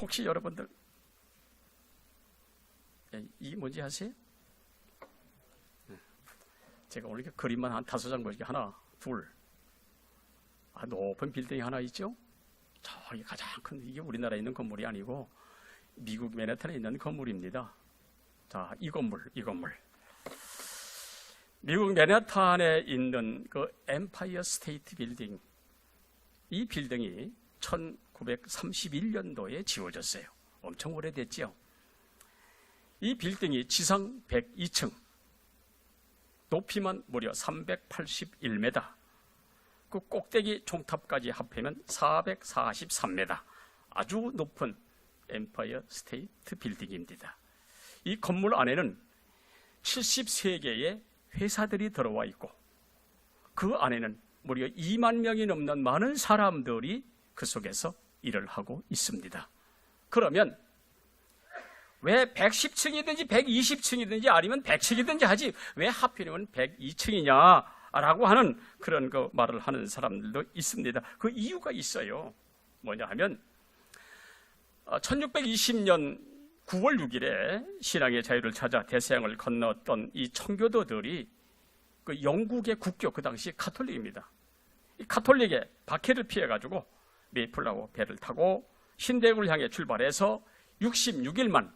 혹시 여러분들 이게 뭔지 아세요? 제가 오늘 그림만 한 5장 보니까 하나, 둘, 높은 빌딩이 하나 있죠? 저기 가장 큰, 이게 우리나라에 있는 건물이 아니고 미국 맨해튼에 있는 건물입니다. 자, 이 건물. 미국 맨해튼에 있는 그 엠파이어 스테이트 빌딩, 이 빌딩이 1931년도에 지어졌어요. 엄청 오래됐죠. 이 빌딩이 지상 102층, 높이만 무려 381m, 그 꼭대기 종탑까지 합하면 443m, 아주 높은 엠파이어 스테이트 빌딩입니다. 이 건물 안에는 73개의 회사들이 들어와 있고 그 안에는 무려 2만 명이 넘는 많은 사람들이 그 속에서 일을 하고 있습니다. 그러면 왜 110층이든지 120층이든지 아니면 100층이든지 하지 왜 하필이면 102층이냐라고 하는 그런 그 말을 하는 사람들도 있습니다. 그 이유가 있어요. 뭐냐 하면 1620년 9월 6일에 신앙의 자유를 찾아 대서양을 건넜던 이 청교도들이 그 영국의 국교, 그 당시 가톨릭입니다. 이 가톨릭의 박해를 피해가지고 메이플라워 배를 타고 신대륙을 향해 출발해서 66일만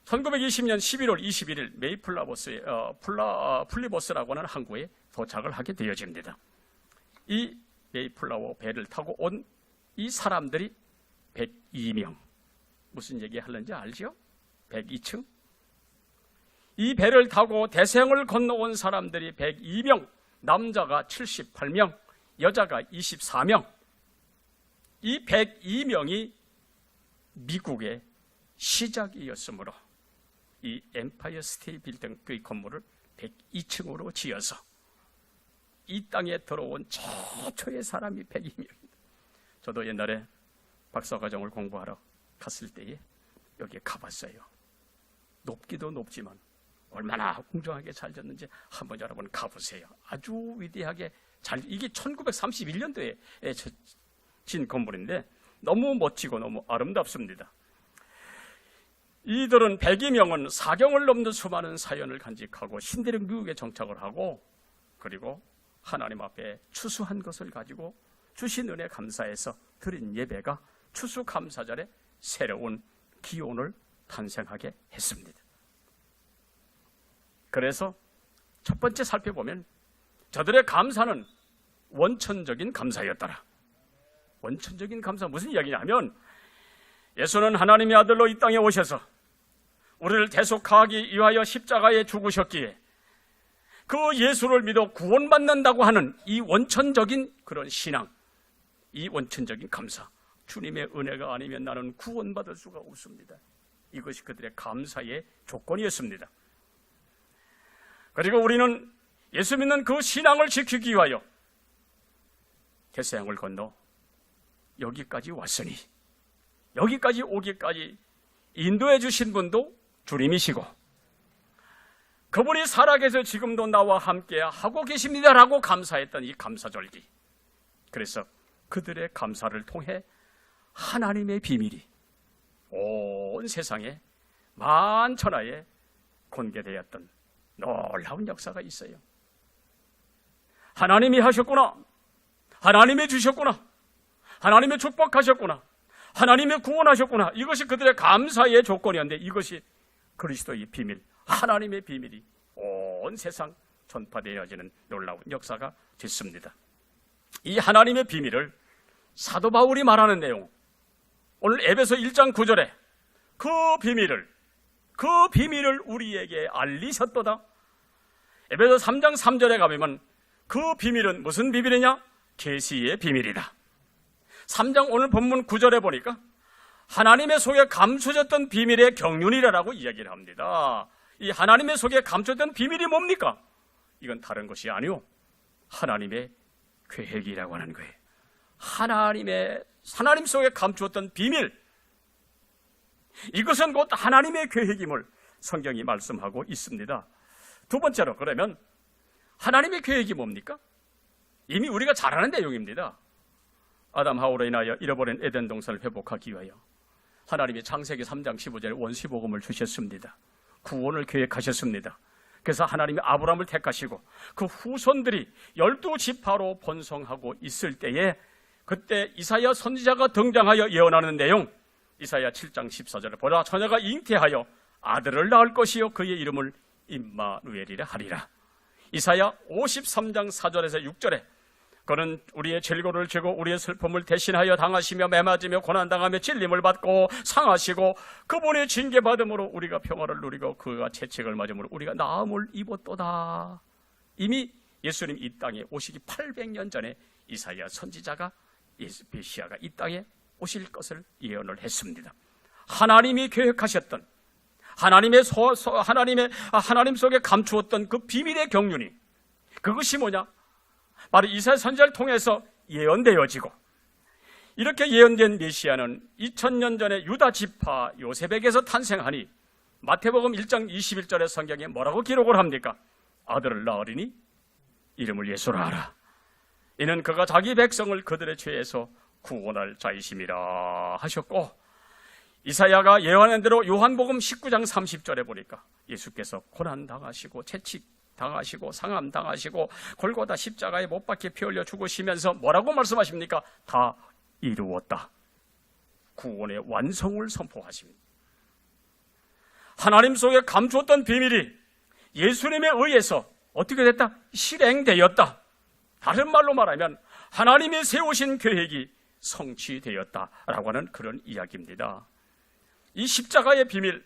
1920년 11월 21일 메이플라보스의 플리보스라고 하는 항구에 도착을 하게 되어집니다. 이 메이플라워 배를 타고 온 이 사람들이 102명. 무슨 얘기 하는지 알죠? 102층. 이 배를 타고 대서양을 건너온 사람들이 102명, 남자가 78명, 여자가 24명. 이 102명이 미국의 시작이었으므로 이 엠파이어 스테이트 빌딩 그 건물을 102층으로 지어서 이 땅에 들어온 최초의 사람이 102명입니다. 저도 옛날에 박사과정을 공부하러 갔을 때에 여기에 가봤어요. 높기도 높지만 얼마나 웅장하게 잘 졌는지 한번 여러분 가보세요. 아주 위대하게 이게 1931년도에 진 건물인데 너무 멋지고 너무 아름답습니다. 이들은 102명은 사경을 넘는 수많은 사연을 간직하고 신대륙 미국에 정착을 하고 그리고 하나님 앞에 추수한 것을 가지고 주신 은혜 감사해서 드린 예배가 추수감사절에 새로운 기온을 탄생하게 했습니다. 그래서 첫 번째 살펴보면 저들의 감사는 원천적인 감사였더라. 원천적인 감사 무슨 이야기냐면 예수는 하나님의 아들로 이 땅에 오셔서 우리를 대속하기 위하여 십자가에 죽으셨기에 그 예수를 믿어 구원받는다고 하는 이 원천적인 그런 신앙, 이 원천적인 감사, 주님의 은혜가 아니면 나는 구원받을 수가 없습니다. 이것이 그들의 감사의 조건이었습니다. 그리고 우리는 예수 믿는 그 신앙을 지키기 위하여 대서양을 건너 여기까지 왔으니 여기까지 오기까지 인도해 주신 분도 주님이시고 그분이 살아계셔 지금도 나와 함께 하고 계십니다라고 감사했던 이 감사절기. 그래서 그들의 감사를 통해 하나님의 비밀이 온 세상에 만천하에 공개되었던 놀라운 역사가 있어요. 하나님이 하셨구나. 하나님이 주셨구나. 하나님의 축복하셨구나. 하나님의 구원하셨구나. 이것이 그들의 감사의 조건이었는데 이것이 그리스도의 비밀, 하나님의 비밀이 온 세상 전파되어지는 놀라운 역사가 됐습니다. 이 하나님의 비밀을 사도 바울이 말하는 내용, 오늘 에베소 1장 9절에 그 비밀을 우리에게 알리셨도다. 에베소 3장 3절에 가보면 그 비밀은 무슨 비밀이냐? 계시의 비밀이다. 3장 오늘 본문 9절에 보니까 하나님의 속에 감춰졌던 비밀의 경륜이라고 이야기를 합니다. 이 하나님의 속에 감춰졌던 비밀이 뭡니까? 이건 다른 것이 아니오. 하나님의 계획이라고 하는 거예요. 하나님 속에 감추었던 비밀, 이것은 곧 하나님의 계획임을 성경이 말씀하고 있습니다. 두 번째로 그러면 하나님의 계획이 뭡니까? 이미 우리가 잘 아는 내용입니다. 아담 하와로 인하여 잃어버린 에덴 동산을 회복하기 위하여 하나님이 창세기 3장 15절에 원수복음을 주셨습니다. 구원을 계획하셨습니다. 그래서 하나님이 아브라함을 택하시고 그 후손들이 12지파로 번성하고 있을 때에 그때 이사야 선지자가 등장하여 예언하는 내용, 이사야 7장 14절에 보라 처녀가 잉태하여 아들을 낳을 것이요 그의 이름을 임마누엘이라 하리라. 이사야 53장 4절에서 6절에 그는 우리의 질고를 지고 우리의 슬픔을 대신하여 당하시며 매맞으며 고난당하며 찔림을 받고 상하시고 그분의 징계받음으로 우리가 평화를 누리고 그가 채찍을 맞음으로 우리가 나음을 입었도다. 이미 예수님 이 땅에 오시기 800년 전에 이사야 선지자가 메시아가 이 땅에 오실 것을 예언을 했습니다. 하나님이 계획하셨던 하나님 속에 감추었던 그 비밀의 경륜이 그것이 뭐냐? 바로 이사야 선지자를 통해서 예언되어지고 이렇게 예언된 메시아는 2000년 전에 유다 지파 요셉에게서 탄생하니 마태복음 1장 21절의 성경에 뭐라고 기록을 합니까? 아들을 낳으리니 이름을 예수라 하라. 이는 그가 자기 백성을 그들의 죄에서 구원할 자이심이라 하셨고 이사야가 예언한 대로 요한복음 19장 30절에 보니까 예수께서 고난당하시고 채찍당하시고 상함당하시고 골고다 십자가에 못 박혀 피 흘려 죽으시면서 뭐라고 말씀하십니까? 다 이루었다. 구원의 완성을 선포하십니다. 하나님 속에 감추었던 비밀이 예수님에 의해서 어떻게 됐다? 실행되었다. 다른 말로 말하면 하나님이 세우신 계획이 성취되었다라고 하는 그런 이야기입니다. 이 십자가의 비밀,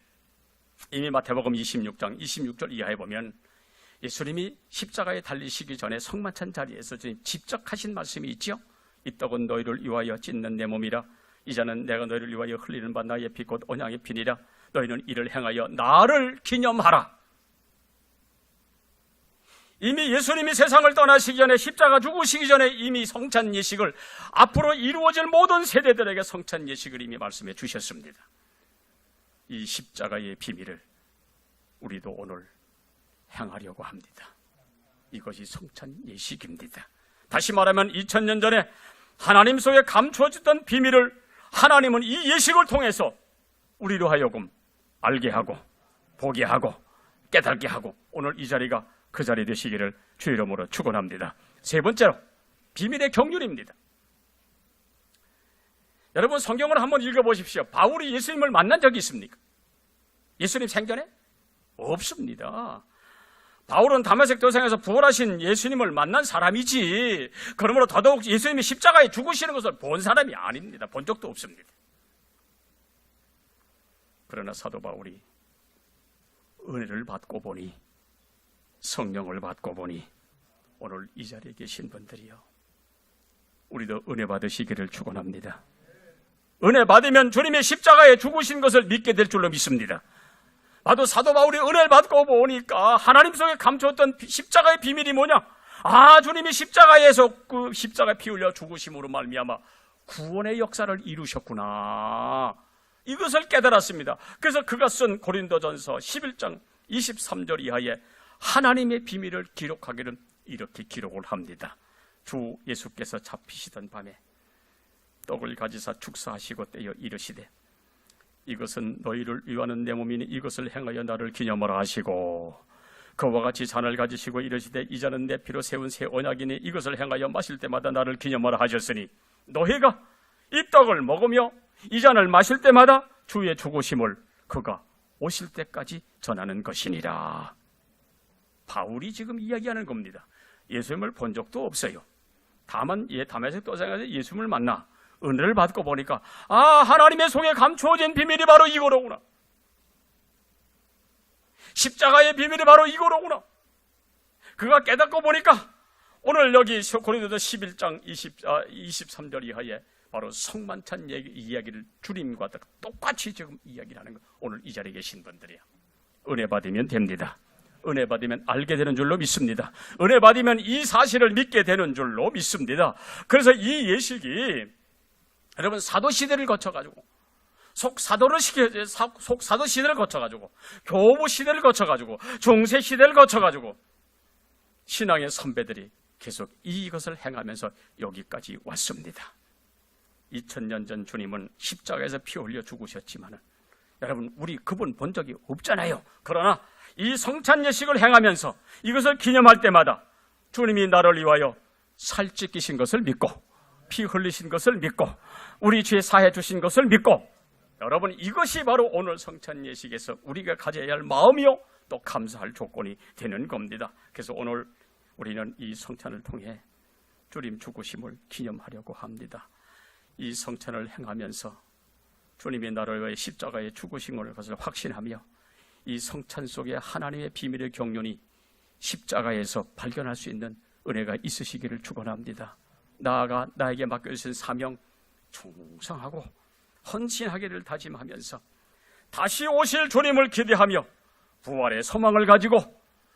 이미 마태복음 26장 26절 이하에 보면 예수님이 십자가에 달리시기 전에 성만찬 자리에서 직접 하신 말씀이 있죠. 이 떡은 너희를 위하여 찢는 내 몸이라. 이 잔은 내가 너희를 위하여 흘리는 바 나의 피 곧 언약의 피니라. 너희는 이를 행하여 나를 기념하라. 이미 예수님이 세상을 떠나시기 전에 십자가 죽으시기 전에 이미 성찬 예식을 앞으로 이루어질 모든 세대들에게 성찬 예식을 이미 말씀해 주셨습니다. 이 십자가의 비밀을 우리도 오늘 행하려고 합니다. 이것이 성찬 예식입니다. 다시 말하면 2000년 전에 하나님 속에 감추어졌던 비밀을 하나님은 이 예식을 통해서 우리로 하여금 알게 하고 보게 하고 깨닫게 하고 오늘 이 자리가 그 자리 되시기를 주의 이름으로 축원합니다. 세 번째로 비밀의 경륜입니다. 여러분 성경을 한번 읽어보십시오. 바울이 예수님을 만난 적이 있습니까? 예수님 생전에? 없습니다. 바울은 다메섹 도상에서 부활하신 예수님을 만난 사람이지 그러므로 더더욱 예수님이 십자가에 죽으시는 것을 본 사람이 아닙니다. 본 적도 없습니다. 그러나 사도 바울이 은혜를 받고 보니 성령을 받고 보니 오늘 이 자리에 계신 분들이요 우리도 은혜 받으시기를 축원합니다. 은혜 받으면 주님의 십자가에 죽으신 것을 믿게 될 줄로 믿습니다. 나도 사도 바울이 은혜를 받고 보니까 하나님 속에 감추었던 십자가의 비밀이 뭐냐? 아, 주님이 십자가에서 그 십자가에 피 흘려 죽으심으로 말미암아 구원의 역사를 이루셨구나. 이것을 깨달았습니다. 그래서 그가 쓴 고린도전서 11장 23절 이하에 하나님의 비밀을 기록하기는 이렇게 기록을 합니다. 주 예수께서 잡히시던 밤에 떡을 가지사 축사하시고 떼어 이르시되 이것은 너희를 위하는 내 몸이니 이것을 행하여 나를 기념하라 하시고 그와 같이 잔을 가지시고 이르시되 이 잔은 내 피로 세운 새 언약이니 이것을 행하여 마실 때마다 나를 기념하라 하셨으니 너희가 이 떡을 먹으며 이 잔을 마실 때마다 주의 죽으심을 그가 오실 때까지 전하는 것이니라. 바울이 지금 이야기하는 겁니다. 예수님을 본 적도 없어요. 다만 다메섹 도상에서 예수님을 만나 은혜를 받고 보니까 아, 하나님의 속에 감추어진 비밀이 바로 이거로구나. 십자가의 비밀이 바로 이거로구나. 그가 깨닫고 보니까 오늘 여기 고린도서 11장 23절 이하에 바로 성만찬 이야기를 주님과 똑같이 지금 이야기를 하는 거. 오늘 이 자리에 계신 분들이야. 은혜 받으면 됩니다. 은혜 받으면 알게 되는 줄로 믿습니다. 은혜 받으면 이 사실을 믿게 되는 줄로 믿습니다. 그래서 이 예식이 여러분 사도 시대를 거쳐가지고 속사도 시대를 거쳐가지고 교부 시대를 거쳐가지고 중세 시대를 거쳐가지고 신앙의 선배들이 계속 이것을 행하면서 여기까지 왔습니다. 2000년 전 주님은 십자가에서 피 흘려 죽으셨지만은 여러분, 우리 그분 본 적이 없잖아요. 그러나 이 성찬 예식을 행하면서 이것을 기념할 때마다 주님이 나를 위하여 살 찢기신 것을 믿고 피 흘리신 것을 믿고 우리 죄 사해 주신 것을 믿고, 여러분, 이것이 바로 오늘 성찬 예식에서 우리가 가져야 할 마음이요 또 감사할 조건이 되는 겁니다. 그래서 오늘 우리는 이 성찬을 통해 주님 죽으심을 기념하려고 합니다. 이 성찬을 행하면서 주님이 나를 위해 십자가에 죽으신 것을 확신하며 이 성찬 속에 하나님의 비밀의 경륜이 십자가에서 발견할 수 있는 은혜가 있으시기를 축원합니다. 나아가 나에게 맡겨주신 사명 충성하고 헌신하기를 다짐하면서 다시 오실 주님을 기대하며 부활의 소망을 가지고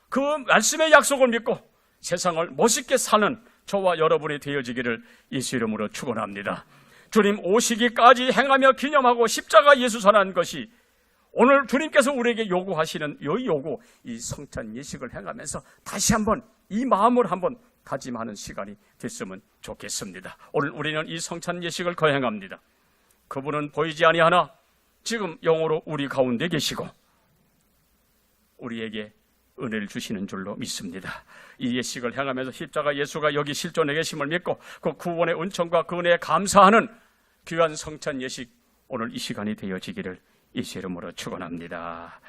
그 말씀의 약속을 믿고 세상을 멋있게 사는 저와 여러분이 되어지기를 예수 이름으로 축원합니다. 주님 오시기까지 행하며 기념하고 십자가 예수선한 것이 오늘 주님께서 우리에게 요구하시는 이 요구, 이 성찬 예식을 행하면서 다시 한번 이 마음을 한번 다짐하는 시간이 됐으면 좋겠습니다. 오늘 우리는 이 성찬 예식을 거행합니다. 그분은 보이지 아니하나 지금 영으로 우리 가운데 계시고 우리에게 은혜를 주시는 줄로 믿습니다. 이 예식을 행하면서 십자가 예수가 여기 실존해 계심을 믿고 그 구원의 은총과 그 은혜에 감사하는 귀한 성찬 예식, 오늘 이 시간이 되어지기를 예수 이름으로 축원합니다.